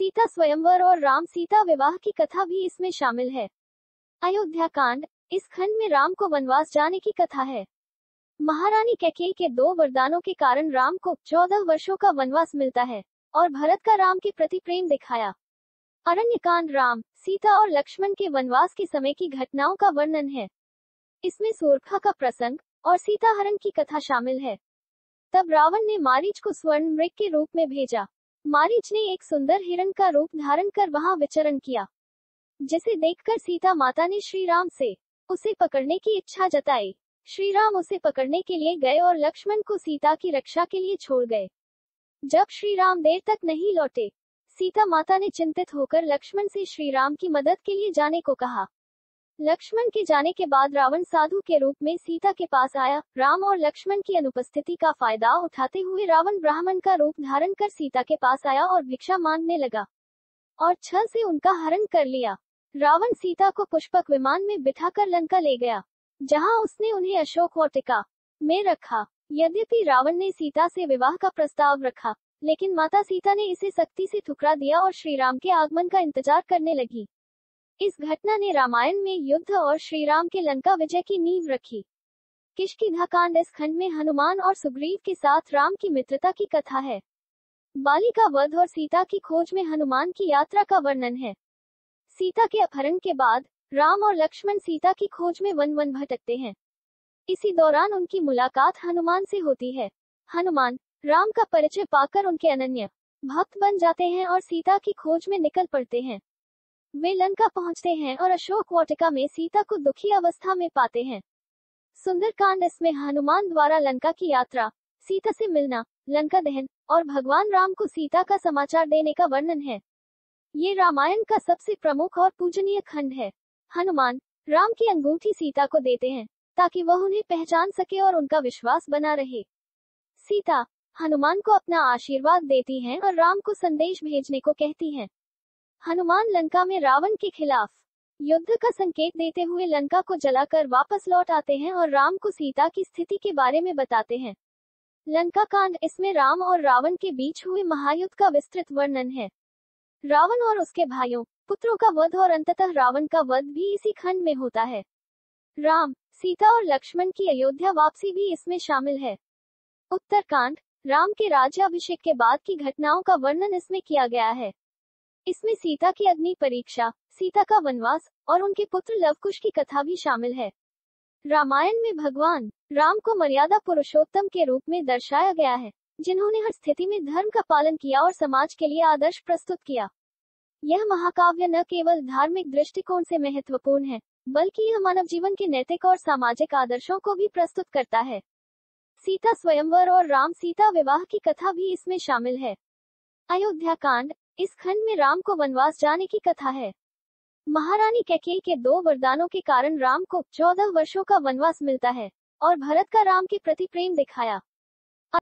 सीता स्वयंवर और राम सीता विवाह की कथा भी इसमें शामिल है। अयोध्या कांड। इस खंड में राम को वनवास जाने की कथा है। महारानी कैकेयी के 2 वरदानों के कारण राम को 14 वर्षों का वनवास मिलता है और भरत का राम के प्रति प्रेम दिखाया। अरण्यकांड। राम, सीता और लक्ष्मण के वनवास के समय की घटनाओं का वर्णन है। इसमें सूर्पणखा का प्रसंग और सीता हरण की कथा शामिल है। तब रावण ने मारीच को स्वर्ण मृग के रूप में भेजा। मारीच ने एक सुंदर हिरण का रूप धारण कर वहां विचरण किया, जिसे देखकर सीता माता ने श्री राम से उसे पकड़ने की इच्छा जताई। श्री राम उसे पकड़ने के लिए गए और लक्ष्मण को सीता की रक्षा के लिए छोड़ गए। जब श्री राम देर तक नहीं लौटे, सीता माता ने चिंतित होकर लक्ष्मण से श्री राम की मदद के लिए जाने को कहा। लक्ष्मण के जाने के बाद रावण साधु के रूप में सीता के पास आया। राम और लक्ष्मण की अनुपस्थिति का फायदा उठाते हुए रावण ब्राह्मण का रूप धारण कर सीता के पास आया और भिक्षा मांगने लगा और छल से उनका हरण कर लिया। रावण सीता को पुष्पक विमान में बिठाकर लंका ले गया, जहां उसने उन्हें अशोक वाटिका में रखा। यद्यपि रावण ने सीता से विवाह का प्रस्ताव रखा, लेकिन माता सीता ने इसे सख्ती से ठुकरा दिया और श्री राम के आगमन का इंतजार करने लगी। इस घटना ने रामायण में युद्ध और श्री राम के लंका विजय की नींव रखी। किष्किंधा कांड। इस खंड में हनुमान और सुग्रीव के साथ राम की मित्रता की कथा है। बाली का वध और सीता की खोज में हनुमान की यात्रा का वर्णन है। सीता के अपहरण के बाद राम और लक्ष्मण सीता की खोज में वन वन भटकते हैं। इसी दौरान उनकी मुलाकात हनुमान से होती है। हनुमान राम का परिचय पाकर उनके अनन्य भक्त बन जाते हैं और सीता की खोज में निकल पड़ते हैं। वे लंका पहुंचते हैं और अशोक वाटिका में सीता को दुखी अवस्था में पाते हैं। सुंदरकांड। इसमें हनुमान द्वारा लंका की यात्रा, सीता से मिलना, लंका दहन और भगवान राम को सीता का समाचार देने का वर्णन है। ये रामायण का सबसे प्रमुख और पूजनीय खंड है। हनुमान राम की अंगूठी सीता को देते हैं ताकि वह उन्हें पहचान सके और उनका विश्वास बना रहे। सीता हनुमान को अपना आशीर्वाद देती हैं और राम को संदेश भेजने को कहती हैं। हनुमान लंका में रावण के खिलाफ युद्ध का संकेत देते हुए लंका को जलाकर वापस लौट आते हैं और राम को सीता की स्थिति के बारे में बताते हैं। लंका कांड। इसमें राम और रावण के बीच हुए महायुद्ध का विस्तृत वर्णन है। रावण और उसके भाइयों पुत्रों का वध और अंततः रावण का वध भी इसी खंड में होता है। राम, सीता और लक्ष्मण की अयोध्या वापसी भी इसमें शामिल है। उत्तरकांड। राम के राज्याभिषेक के बाद की घटनाओं का वर्णन इसमें किया गया है। इसमें सीता की अग्नि परीक्षा, सीता का वनवास और उनके पुत्र लवकुश की कथा भी शामिल है। रामायण में भगवान राम को मर्यादा पुरुषोत्तम के रूप में दर्शाया गया है, जिन्होंने हर स्थिति में धर्म का पालन किया और समाज के लिए आदर्श प्रस्तुत किया। यह महाकाव्य न केवल धार्मिक दृष्टिकोण से महत्वपूर्ण है, बल्कि यह मानव जीवन के नैतिक और सामाजिक आदर्शों को भी प्रस्तुत करता है। सीता स्वयंवर और राम सीता विवाह की कथा भी इसमें शामिल है। अयोध्या कांड। इस खंड में राम को वनवास जाने की कथा है। महारानी कैकेयी के 2 वरदानों के कारण राम को 14 वर्षों का वनवास मिलता है और भरत का राम के प्रति प्रेम दिखाया।